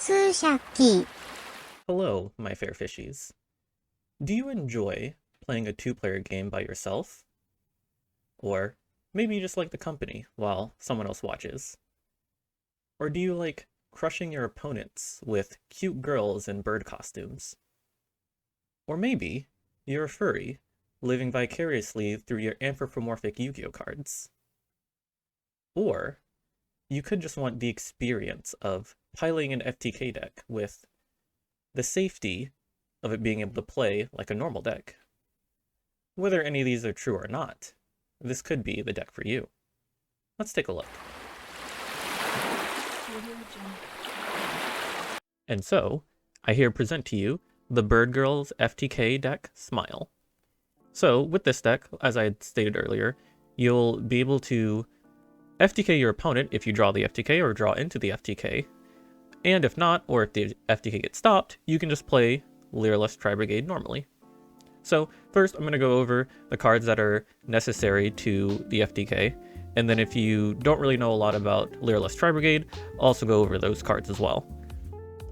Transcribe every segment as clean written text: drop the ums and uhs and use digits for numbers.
Shaphie. Hello, my fair fishies. Do you enjoy playing a two-player game by yourself? Or maybe you just like the company while someone else watches? Or do you like crushing your opponents with cute girls in bird costumes? Or maybe you're a furry, living vicariously through your anthropomorphic Yu-Gi-Oh cards? Or you could just want the experience of piling an FTK deck with the safety of it being able to play like a normal deck. Whether any of these are true or not, this could be the deck for you. Let's take a look. And so, I here present to you the Bird Girls FTK deck Smile. So, with this deck, as I had stated earlier, you'll be able to FTK your opponent if you draw the FTK or draw into the FTK. And if not, or if the FTK gets stopped, you can just play Lyrilusc-tri Brigade normally. So first, I'm going to go over the cards that are necessary to the FTK, and then if you don't really know a lot about Lyrilusc-tri Brigade, I'll also go over those cards as well.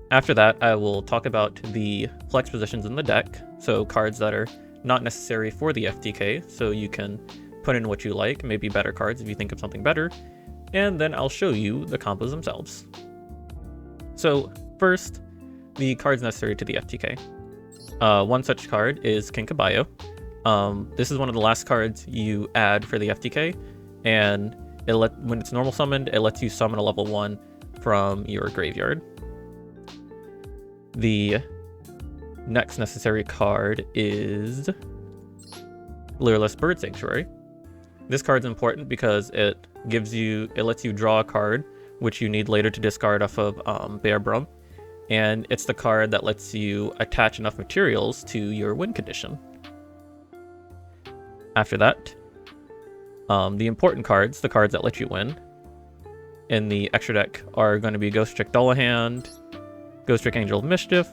After that, I will talk about the flex positions in the deck, so cards that are not necessary for the FTK, so you can put in what you like, maybe better cards if you think of something better, and then I'll show you the combos themselves. So first, the cards necessary to the FTK. One such card is King Caballo. This is one of the last cards you add for the FTK, and when it's normal summoned, it lets you summon a level 1 from your graveyard. The next necessary card is Lyrilusc Bird Sanctuary. This card's important because it lets you draw a card which you need later to discard off of Bear Brum, and it's the card that lets you attach enough materials to your win condition. After that, the important cards, the cards that let you win, in the extra deck are going to be Ghostrick Dullahand, Ghostrick Angel of Mischief,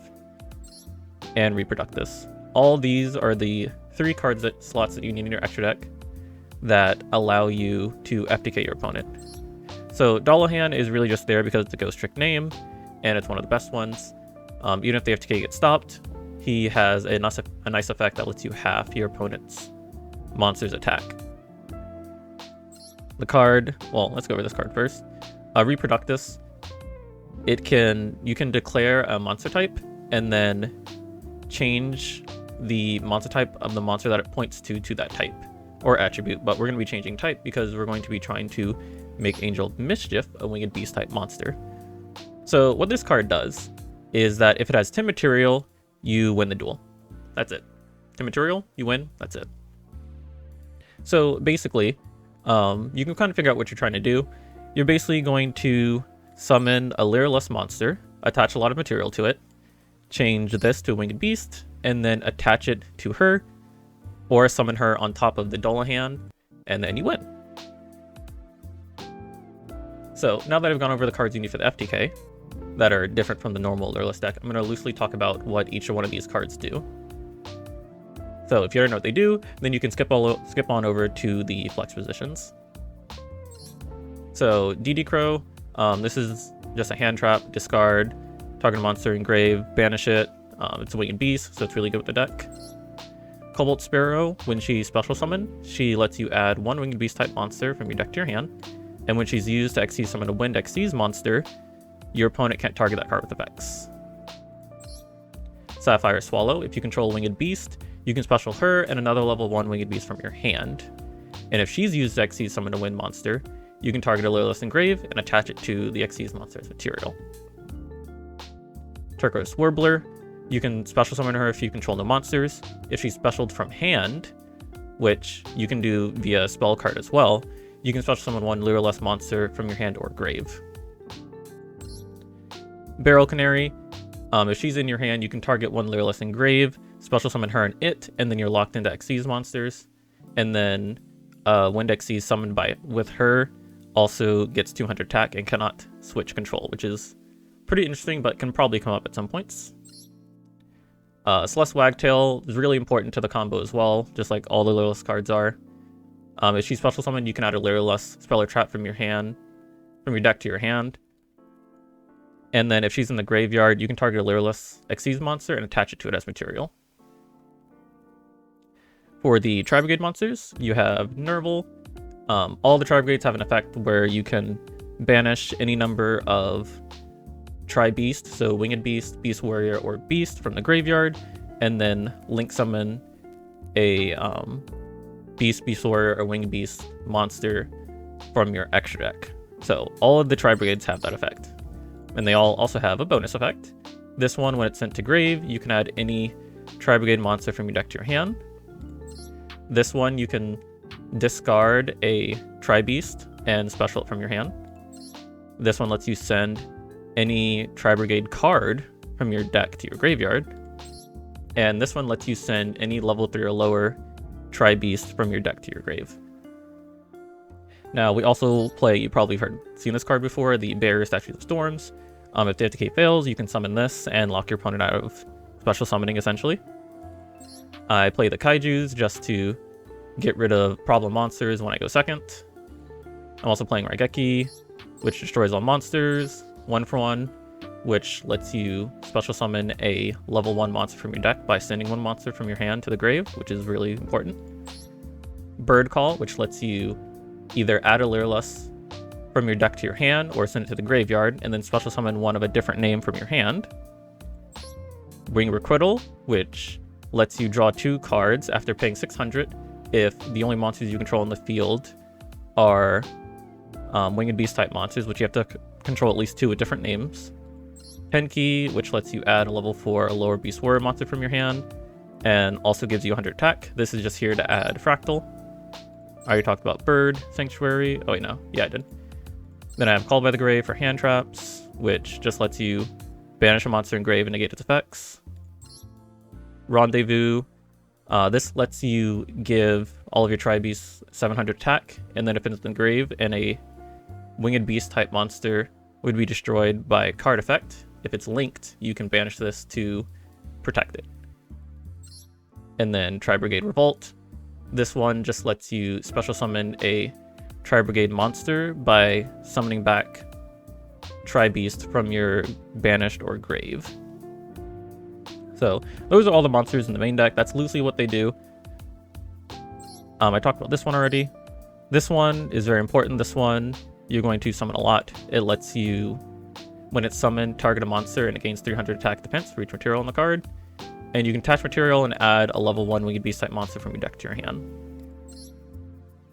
and Reproductus. All these are the 3 slots that you need in your extra deck that allow you to FTK your opponent. So Dullahand is really just there because it's a Ghostrick name, and it's one of the best ones. Even if the FTK gets stopped, he has a nice effect that lets you half your opponent's monster's attack. The card, well, let's go over this card first. Reproductus, you can declare a monster type and then change the monster type of the monster that it points to that type or attribute, but we're going to be changing type because we're going to be trying to make Angel of Mischief a winged beast type monster. So what this card does is that if it has 10 material, you win the duel. That's it. 10 material, you win, that's it. So basically, you can kind of figure out what you're trying to do. You're basically going to summon a Lyrilusc monster, attach a lot of material to it, change this to a winged beast, and then attach it to her, or summon her on top of the Dullahand, and then you win. So now that I've gone over the cards you need for the FTK that are different from the normal Lyrilusc deck, I'm going to loosely talk about what each one of these cards do. So if you already know what they do, then you can skip on over to the flex positions. So DD Crow, this is just a hand trap, discard, target a monster, engrave, banish it. It's a winged beast, so it's really good with the deck. Cobalt Sparrow, when she's special summoned, she lets you add 1 winged beast type monster from your deck to your hand. And when she's used to XC summon a Wind XC's monster, your opponent can't target that card with effects. Sapphire Swallow, if you control a winged beast, you can special her and another level 1 winged beast from your hand. And if she's used to XC summon a Wind monster, you can target a Lyrilusc Engrave and attach it to the XC's monster's material. Turquoise Warbler, you can special summon her if you control no monsters. If she's specialed from hand, which you can do via spell card as well, you can special summon 1 Lyrilusc monster from your hand or grave. Barrel Canary, if she's in your hand, you can target 1 Lyrilusc Engrave, special summon her and it, and then you're locked into XC's monsters. And then Wind XC summoned with her also gets 200 attack and cannot switch control, which is pretty interesting, but can probably come up at some points. Celeste Wagtail is really important to the combo as well, just like all the Lyrilusc cards are. If she's special summoned, you can add a Lyrilusc spell or trap from your deck to your hand. And then if she's in the graveyard, you can target a Lyrilusc-tri monster and attach it to it as material. For the Tri-Brigade monsters, you have Nerval. All the Tri-Brigades have an effect where you can banish any number of Tri-Beast, so Winged Beast, Beast Warrior, or Beast from the graveyard, and then link summon a Beast, Beast Warrior, or Winged Beast monster from your extra deck. So all of the Tri-Brigades have that effect. And they all also have a bonus effect. This one, when it's sent to grave, you can add any Tri-Brigade monster from your deck to your hand. This one, you can discard a Tri-Beast and special it from your hand. This one lets you send any Tri-Brigade card from your deck to your graveyard. And this one lets you send any level 3 or lower Tri-Beast from your deck to your grave. Now, we also play, you probably have seen this card before, the Barrier Statue of Storms. If the FTK fails, you can summon this and lock your opponent out of special summoning, essentially. I play the Kaijus just to get rid of problem monsters when I go second. I'm also playing Raigeki, which destroys all monsters, 1-for-1, which lets you special summon a level 1 monster from your deck by sending one monster from your hand to the grave, which is really important. Bird Call, which lets you either add a Lyrilusc from your deck to your hand or send it to the graveyard and then special summon one of a different name from your hand. Ring Requital, which lets you draw 2 cards after paying 600 if the only monsters you control in the field are Winged Beast type monsters, which you have to control at least 2 with different names. Tenki, which lets you add a level 4 or lower Beast Warrior monster from your hand and also gives you 100 attack. This is just here to add Fraktal. I already talked about Bird, Sanctuary. Oh wait, no. Yeah, I did. Then I have Called by the Grave for hand traps, which just lets you banish a monster in grave and negate its effects. Rendezvous. This lets you give all of your Tri-Beasts 700 attack, and then if it's in grave and a Winged Beast type monster would be destroyed by card effect, if it's linked, you can banish this to protect it. And then Tri-Brigade Revolt. This one just lets you special summon a Tri-Brigade monster by summoning back Tri-Beast from your banished or grave. So those are all the monsters in the main deck. That's loosely what they do. I talked about this one already. This one is very important. This one you're going to summon a lot. It lets you, when it's summoned, target a monster and it gains 300 attack defense for each material on the card. And you can attach material and add a level 1 Winged Beast type monster from your deck to your hand.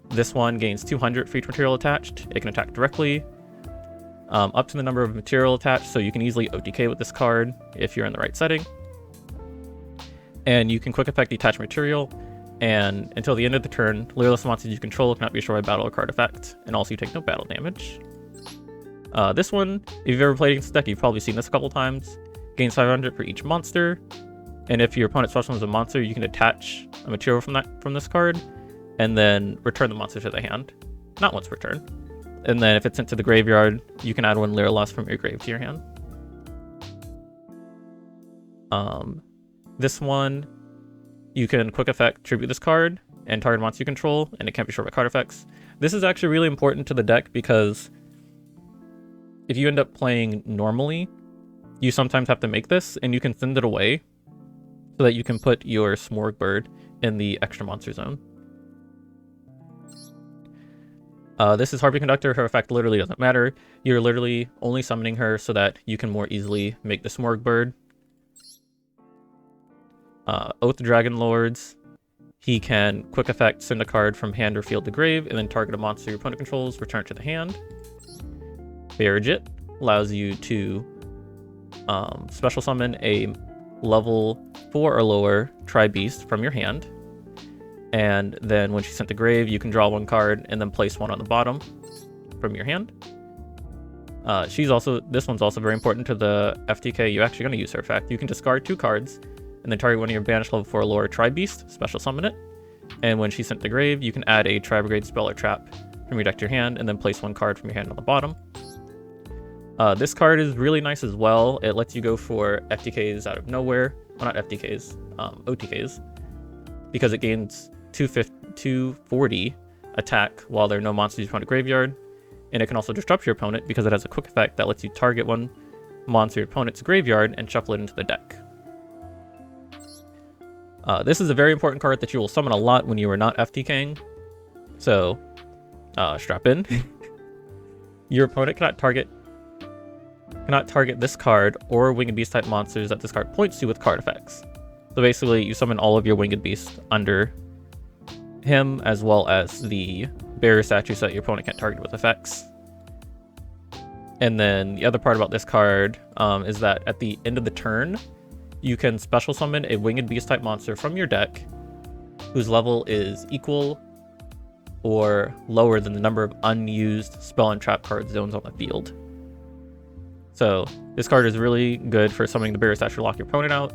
This one gains 200 for each material attached. It can attack directly, up to the number of material attached, so you can easily OTK with this card if you're in the right setting. And you can quick effect detach material, and until the end of the turn, Lyrilusc monsters you control cannot be destroyed by battle or card effect, and also you take no battle damage. This one, if you've ever played against this deck, you've probably seen this a couple times. Gains 500 for each monster, and if your opponent special summons a monster, you can attach a material from this card, and then return the monster to the hand. Not once per turn. And then if it's sent to the graveyard, you can add one Lyrilusc from your grave to your hand. This one, you can quick effect tribute this card and target monster you control, and it can't be destroyed by card effects. This is actually really important to the deck because if you end up playing normally, you sometimes have to make this, and you can send it away so that you can put your Smorg Bird in the extra monster zone. This is Harpy Conductor. Her effect literally doesn't matter. You're literally only summoning her so that you can more easily make the Smorg Bird. Oath Dragon Lords. He can quick effect send a card from hand or field to grave, and then target a monster your opponent controls, return it to the hand. Barrigit allows you to special summon a level 4 or lower Tri-Beast from your hand. And then when she's sent to grave, you can draw 1 card and then place 1 on the bottom from your hand. This one's also very important to the FTK. You're actually going to use her effect. You can discard 2 cards and then target one of your banished level 4 or lower Tri-Beast, special summon it. And when she's sent to grave, you can add a Tri-Brigade spell or trap from your deck to your hand and then place 1 card from your hand on the bottom. This card is really nice as well. It lets you go for FTKs out of nowhere. Well, not FTKs, OTKs. Because it gains 240 attack while there are no monsters you find a graveyard. And it can also disrupt your opponent because it has a quick effect that lets you target one monster your opponent's graveyard and shuffle it into the deck. This is a very important card that you will summon a lot when you are not FTKing. So, strap in. Your opponent cannot target this card or Winged Beast type monsters that this card points to with card effects. So basically, you summon all of your Winged Beasts under him, as well as the barrier statue so that your opponent can't target with effects. And then the other part about this card is that at the end of the turn, you can special summon a Winged Beast type monster from your deck whose level is equal or lower than the number of unused spell and trap card zones on the field. So this card is really good for summoning the barrier statue to lock your opponent out.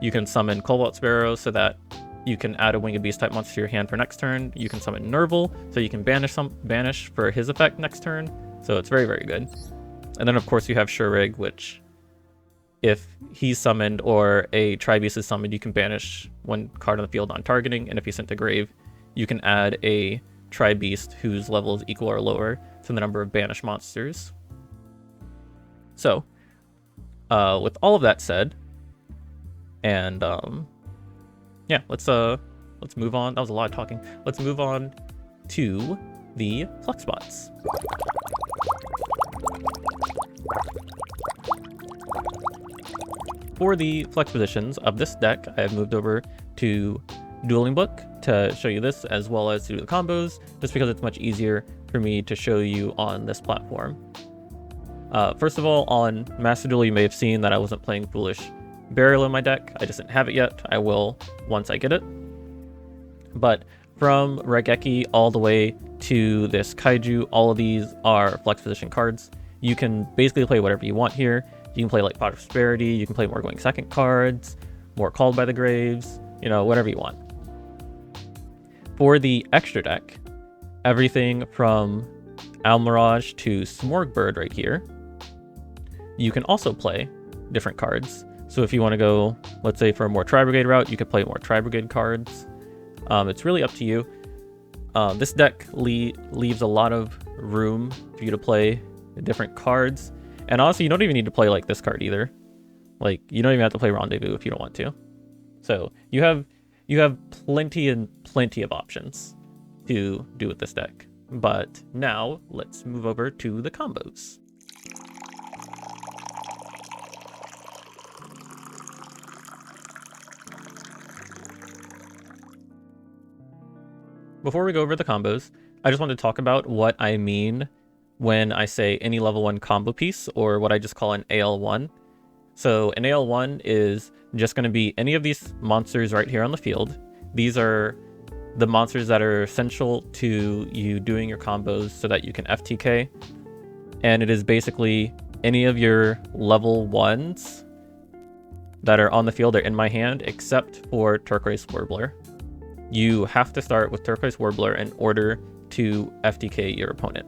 You can summon Cobalt Sparrow so that you can add a Winged Beast type monster to your hand for next turn. You can summon Nerval so you can banish for his effect next turn. So it's very, very good. And then of course you have Shurig, which if he's summoned or a Tri-Beast is summoned, you can banish one card on the field on targeting, and if he's sent to grave, you can add a Tri-Beast whose level is equal or lower to the number of banished monsters. So, with all of that said, and yeah, let's move on. That was a lot of talking. Let's move on to the flex spots. For the flex positions of this deck, I have moved over to Dueling Book to show you this, as well as to do the combos, just because it's much easier for me to show you on this platform. First of all, on Master Duel, you may have seen that I wasn't playing Foolish Burial in my deck. I just didn't have it yet. I will once I get it. But from Regeki all the way to this Kaiju, all of these are flex position cards. You can basically play whatever you want here. You can play like Pot of Prosperity, you can play more Going Second cards, more Called by the Graves, you know, whatever you want. For the extra deck, everything from Almirage to Smorgbird right here, you can also play different cards. So if you want to go, let's say, for a more Tri-Brigade route, you could play more Tri-Brigade cards. It's really up to you. This deck leaves a lot of room for you to play different cards. And honestly, you don't even need to play like this card either. Like, you don't even have to play Rendezvous if you don't want to. So you have plenty of options to do with this deck. But now let's move over to the combos. Before we go over the combos, I just want to talk about what I mean when I say any level 1 combo piece, or what I just call an AL1. So an AL1 is just going to be any of these monsters right here on the field. These are the monsters that are essential to you doing your combos so that you can FTK. And it is basically any of your level 1s that are on the field are in my hand, except for Turquoise Warbler. You have to start with Turquoise Warbler in order to FTK your opponent.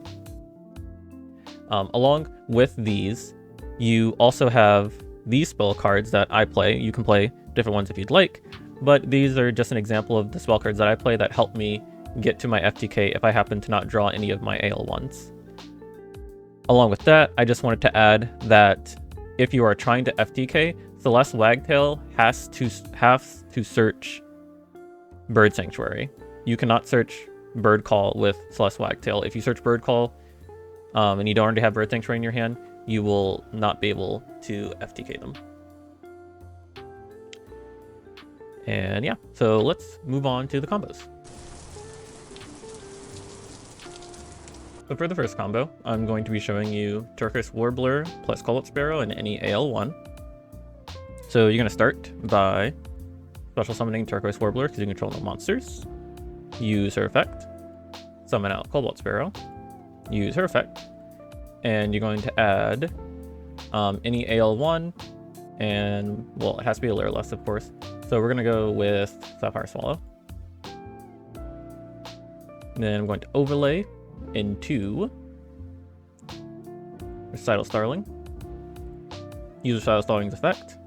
Along with these, you also have these spell cards that I play. You can play different ones if you'd like, but these are just an example of the spell cards that I play that help me get to my FTK if I happen to not draw any of my AL1s. Along with that, I just wanted to add that if you are trying to FTK, Celeste Wagtail has to search Bird Sanctuary. You cannot search Bird Call with Celeste Wagtail. If you search Bird Call and you don't already have Bird Sanctuary in your hand, you will not be able to FTK them. And yeah, so let's move on to the combos. So for the first combo, I'm going to be showing you Turquoise Warbler plus Cobalt Sparrow and any AL1. So you're going to start by special summoning Turquoise Warbler because you control no monsters. Use her effect. Summon out Cobalt Sparrow. Use her effect. And you're going to add any AL1. And, well, it has to be a Lyrilusc, of course. So we're going to go with Sapphire Swallow. And then I'm going to overlay into Recital Starling. Use Recital Starling's effect.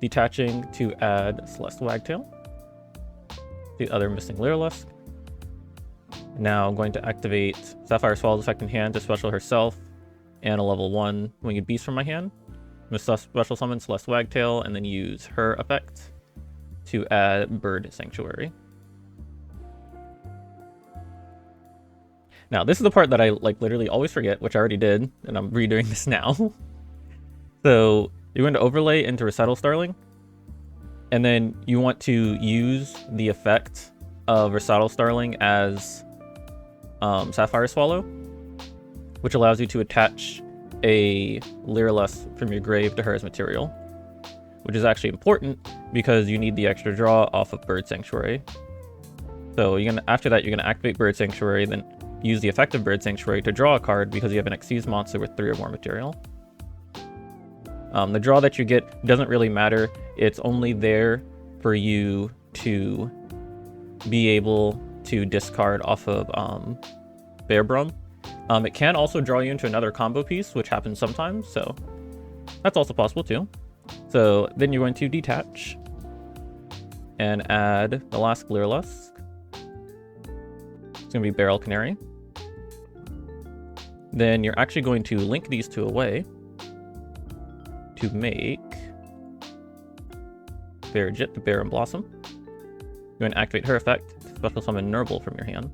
Detaching to add Celeste Wagtail. The other missing Lyrilusc. Now I'm going to activate Sapphire Swallow's effect in hand to special herself and a level 1 Winged Beast from my hand. special summon Celeste Wagtail, and then use her effect to add Bird Sanctuary. Now, this is the part that I literally always forget, which I already did, and I'm redoing this now. So you're going to overlay into Recital Starling, and then you want to use the effect of Recital Starling as Sapphire Swallow, which allows you to attach a Lyrilusc from your grave to her as material, which is actually important because you need the extra draw off of Bird Sanctuary. So after that, you're gonna activate Bird Sanctuary, then use the effect of Bird Sanctuary to draw a card because you have an Xyz monster with 3 or more material. The draw that you get doesn't really matter. It's only there for you to be able to discard off of Bearbrum. It can also draw you into another combo piece, which happens sometimes, so that's also possible too. So then you're going to detach and add the last Lyrilusc. It's going to be Barrel Canary. Then you're actually going to link these two away to make Barrajit, the Bear and Blossom. You're going to activate her effect, special summon Nurble from your hand.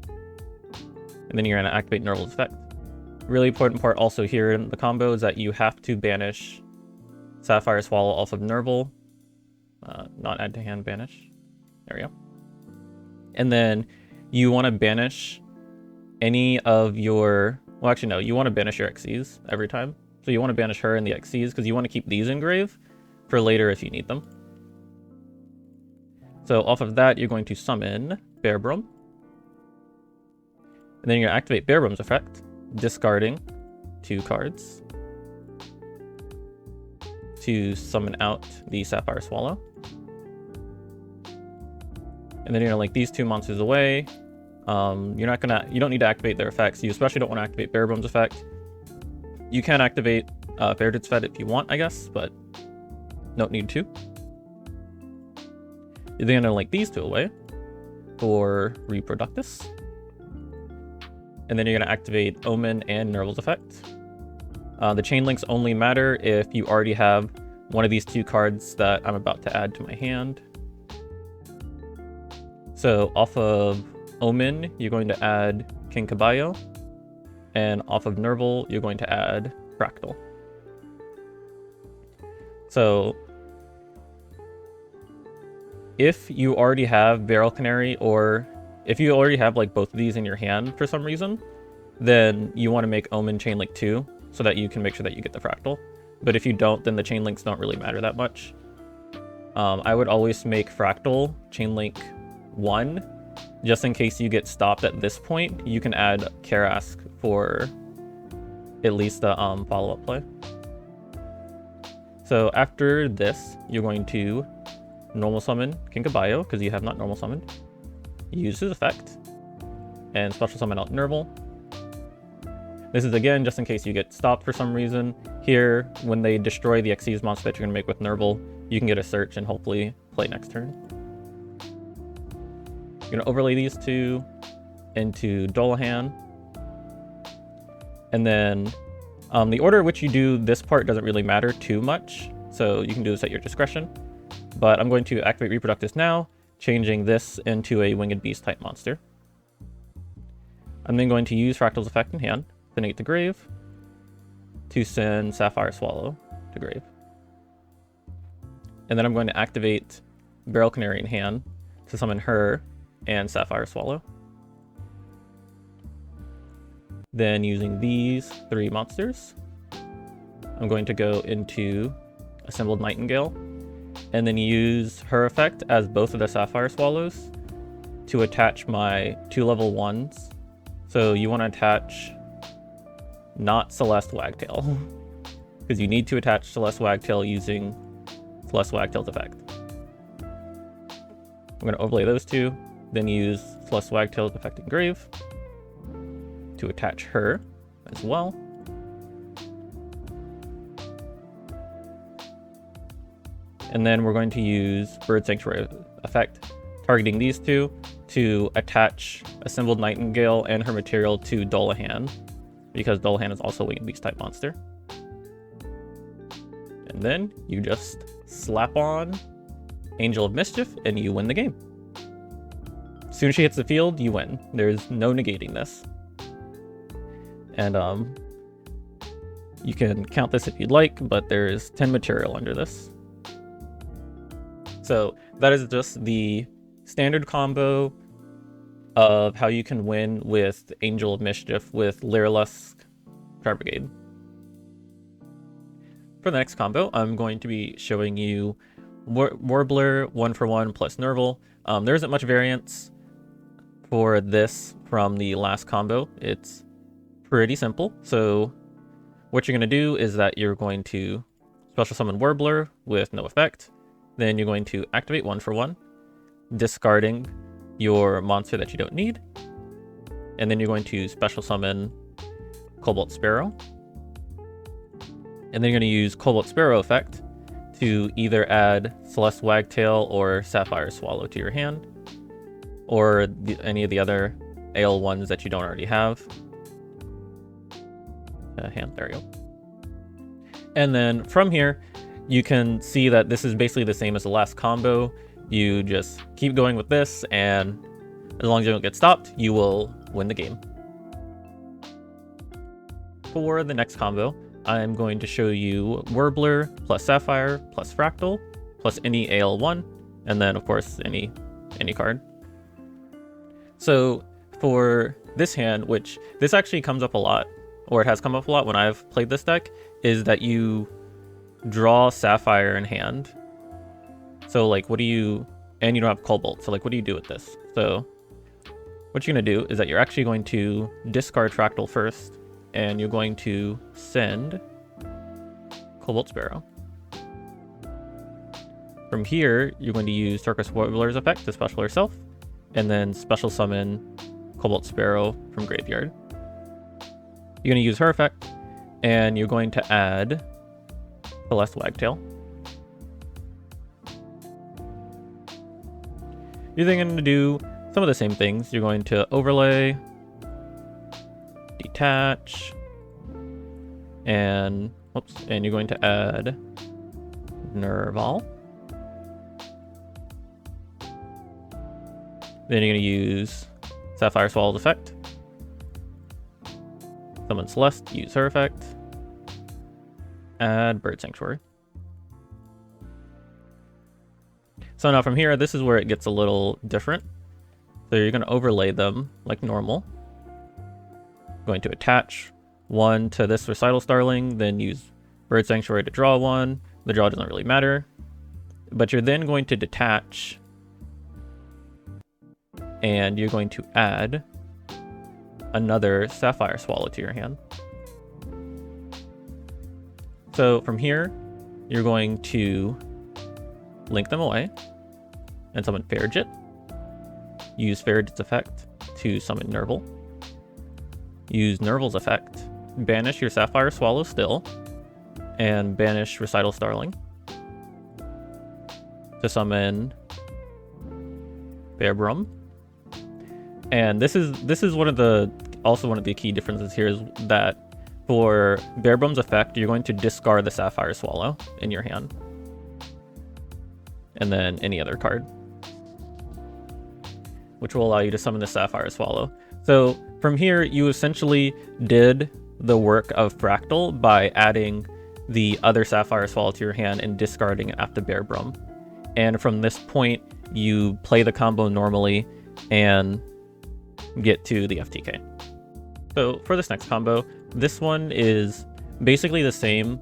And then you're going to activate Nurble's effect. Really important part also here in the combo is that you have to banish Sapphire Swallow off of Nurble. Not add to hand, banish. There we go. And then you want to banish any of your... Well, actually, no. You want to banish your Xyz every time. So you want to banish her and the Xyz because you want to keep these in grave for later if you need them. So off of that, you're going to summon Bearbrum. And then you're going to activate Bearbrum's effect, discarding 2 cards to summon out the Sapphire Swallow. And then you're gonna link these 2 monsters away. You don't need to activate their effects. You especially don't want to activate Bearbrum's effect. You can activate Fairdit's Fed if you want, I guess, but don't need to. You're then gonna link these 2 away for Reproductus. And then you're gonna activate Omen and Nurble's effect. The chain links only matter if you already have one of these 2 cards that I'm about to add to my hand. So off of Omen, you're going to add King Caballo, and off of Nurble, you're going to add Fraktal. So if you already have Barrel Canary, or if you already have both of these in your hand for some reason, then you want to make Omen Chain Link 2 so that you can make sure that you get the Fraktal. But if you don't, then the chain links don't really matter that much. I would always make Fraktal Chain Link 1, just in case you get stopped at this point. You can add Karask for at least the follow-up play. So after this, you're going to normal summon King Caballo, because you have not normal summoned. Use his effect, and special summon out Nurble. This is again just in case you get stopped for some reason. Here, when they destroy the Xyz monster that you're going to make with Nurble, you can get a search and hopefully play next turn. You're going to overlay these 2 into Dullahan. And then the order in which you do this part doesn't really matter too much, so you can do this at your discretion. But I'm going to activate Reproductus now, changing this into a Winged Beast type monster. I'm then going to use Fraktal's effect in hand to negate the grave to send Sapphire Swallow to grave. And then I'm going to activate Barrel Canary in hand to summon her and Sapphire Swallow. Then using these 3 monsters, I'm going to go into Assembled Nightingale and then use her effect as both of the Sapphire Swallows to attach my 2 level 1s. So you want to attach not Celeste Wagtail, because you need to attach Celeste Wagtail using Celeste Wagtail's effect. I'm going to overlay those 2, then use Celeste Wagtail's effect in grave to attach her as well. And then we're going to use Bird Sanctuary effect, targeting these 2 to attach Assembled Nightingale and her material to Dullahan, because Dullahan is also a Winged Beast type monster. And then you just slap on Angel of Mischief and you win the game. As soon as she hits the field, you win. There's no negating this. And you can count this if you'd like, but there's 10 material under this. So that is just the standard combo of how you can win with Angel of Mischief with Lyrilusc-tri Brigade. For the next combo, I'm going to be showing you Warbler 1-for-1 plus Nerval. There isn't much variance for this from the last combo. It's pretty simple. So what you're going to do is that you're going to special summon Warbler with no effect. Then you're going to activate 1-for-1, discarding your monster that you don't need. And then you're going to special summon Cobalt Sparrow. And then you're going to use Cobalt Sparrow effect to either add Celeste Wagtail or Sapphire Swallow to your hand, or any of the other AL1s that you don't already have. There you go. And then from here, you can see that this is basically the same as the last combo. You just keep going with this, and as long as you don't get stopped, you will win the game. For the next combo, I'm going to show you Warbler plus Sapphire plus Fraktal plus any AL1, and then of course any card. So for this hand, which this actually comes up a lot, or it has come up a lot when I've played this deck, is that you draw Sapphire in hand. So like what do you, and you don't have Cobalt, so like what do you do with this? So what you're going to do is that you're actually going to discard Fraktal first, and you're going to send Cobalt Sparrow. From here, you're going to use Turquoise Warbler's effect to special herself, and then special summon Cobalt Sparrow from Graveyard. You're going to use her effect, and you're going to add Celeste Wagtail. You're then going to do some of the same things. You're going to overlay, detach, and you're going to add Nerval. Then you're going to use Sapphire Swallow's effect. Summon Celeste, use her effect. Add Bird Sanctuary. So now from here, this is where it gets a little different. So you're going to overlay them like normal. Going to attach one to this Recital Starling, then use Bird Sanctuary to draw one. The draw doesn't really matter. But you're then going to detach, and you're going to add another Sapphire Swallow to your hand. So from here, you're going to link them away and summon Farigit. Use Farigit's effect to summon Nerval. Use Nerval's effect. Banish your Sapphire Swallow still, and banish Recital Starling to summon Bearbrum. And this is one of the key differences here is that for Bearbrum's effect, you're going to discard the Sapphire Swallow in your hand, and then any other card, which will allow you to summon the Sapphire Swallow. So from here, you essentially did the work of Fraktal by adding the other Sapphire Swallow to your hand and discarding it after Bearbrum. And from this point, you play the combo normally and get to the FTK. So for this next combo, this one is basically the same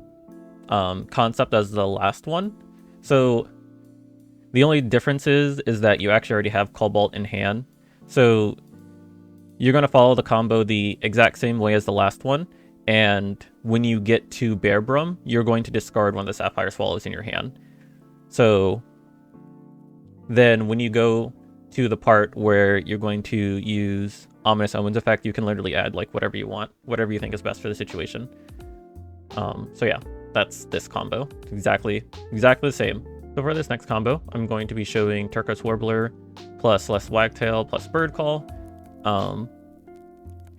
concept as the last one. So the only difference is that you actually already have Cobalt in hand. So you're going to follow the combo the exact same way as the last one. And when you get to Bearbrum, you're going to discard one of the Sapphire Swallows in your hand. So then when you go to the part where you're going to use Ominous Omens effect, you can literally add like whatever you want, whatever you think is best for the situation. So yeah, that's this combo. Exactly the same. So for this next combo, I'm going to be showing Turquoise Warbler plus Celeste Wagtail plus Bird Call.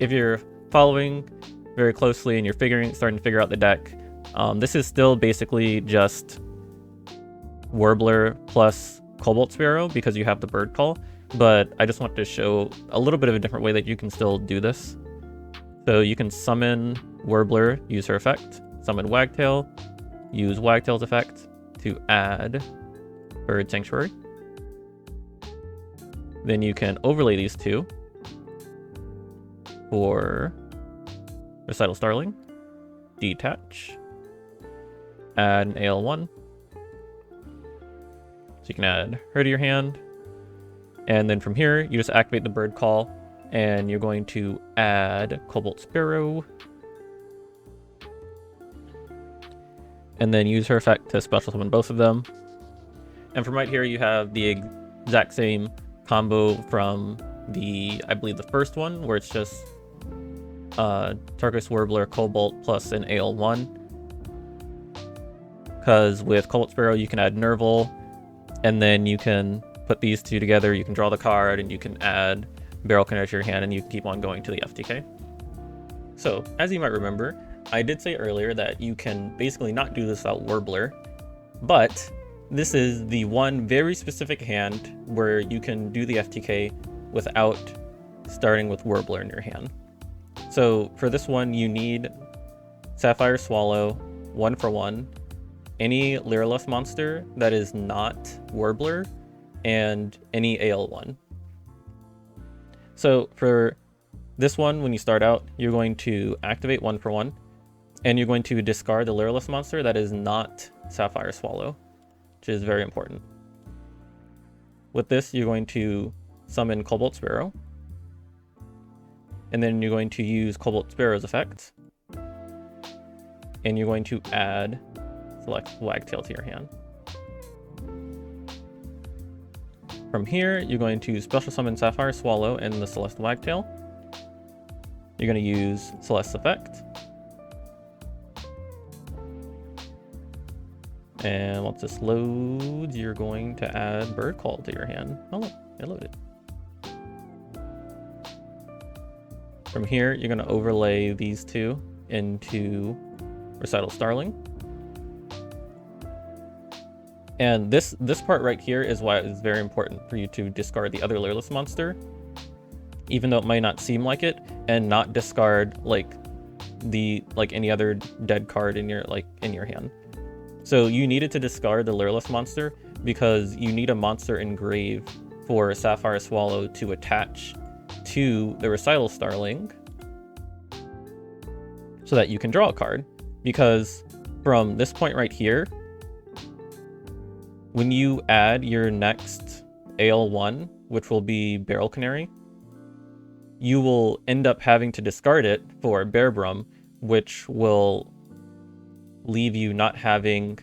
If you're following very closely and you're starting to figure out the deck, This is still basically just Warbler plus Cobalt Sparrow because you have the bird call, but I just wanted to show a little bit of a different way that you can still do this. So you can summon Warbler, use her effect, summon Wagtail, use Wagtail's effect to add Bird Sanctuary. Then you can overlay these two for Recital Starling, detach, add an AL1. So you can add her to your hand. And then from here, you just activate the bird call, and you're going to add Cobalt Sparrow. And then use her effect to special summon both of them. And from right here, you have the exact same combo from I believe the first one, where it's just Turquoise Warbler Cobalt plus an AL1. Because with Cobalt Sparrow, you can add Nerval, and then you can put these two together, you can draw the card, and you can add Barrel Canary to your hand, and you can keep on going to the FTK. So, as you might remember, I did say earlier that you can basically not do this without Warbler, but this is the one very specific hand where you can do the FTK without starting with Warbler in your hand. So for this one, you need Sapphire Swallow, 1-for-1, any Lyrilusc monster that is not Warbler, and any AL1. So for this one, when you start out, you're going to activate 1-for-1, and you're going to discard the Lyrilusc monster that is not Sapphire Swallow, which is very important. With this, you're going to summon Cobalt Sparrow, and then you're going to use Cobalt Sparrow's effect, and you're going to add select Wagtail to your hand. From here, you're going to special summon Sapphire Swallow and the Celeste Wagtail. You're going to use Celeste's effect. And once this loads, you're going to add Bird Call to your hand. Oh look, it loaded. From here, you're going to overlay these two into Recital Starling. And this part right here is why it's very important for you to discard the other Lyrilusc monster, even though it might not seem like it, and not discard like any other dead card in your hand. So you needed to discard the Lyrilusc monster because you need a monster engraved for Sapphire Swallow to attach to the Recital Starling so that you can draw a card. Because from this point right here, when you add your next AL1, which will be Barrel Canary, you will end up having to discard it for Bearbrum, which will leave you not having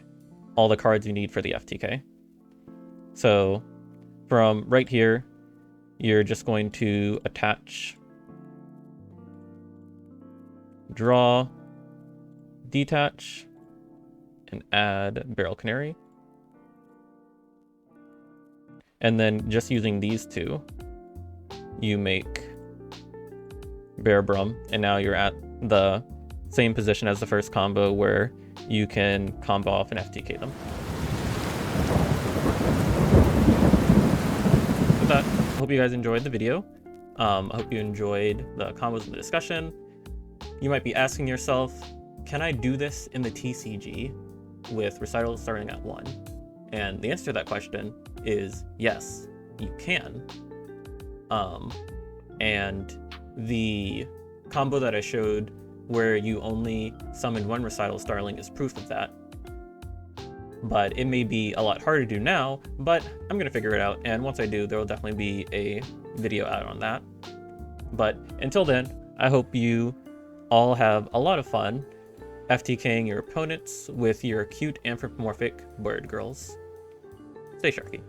all the cards you need for the FTK. So from right here, you're just going to attach, draw, detach, and add Barrel Canary. And then just using these two, you make Bearbrum, and now you're at the same position as the first combo where you can combo off and FTK them. With that, I hope you guys enjoyed the video. I hope you enjoyed the combos and the discussion. You might be asking yourself, can I do this in the TCG with Recital starting at 1? And the answer to that question is yes, you can. And the combo that I showed where you only summon one Recital Starling is proof of that. But it may be a lot harder to do now, but I'm gonna figure it out, and once I do, there will definitely be a video out on that. But until then, I hope you all have a lot of fun FTKing your opponents with your cute anthropomorphic bird girls. Stay sharky.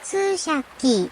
Shaphie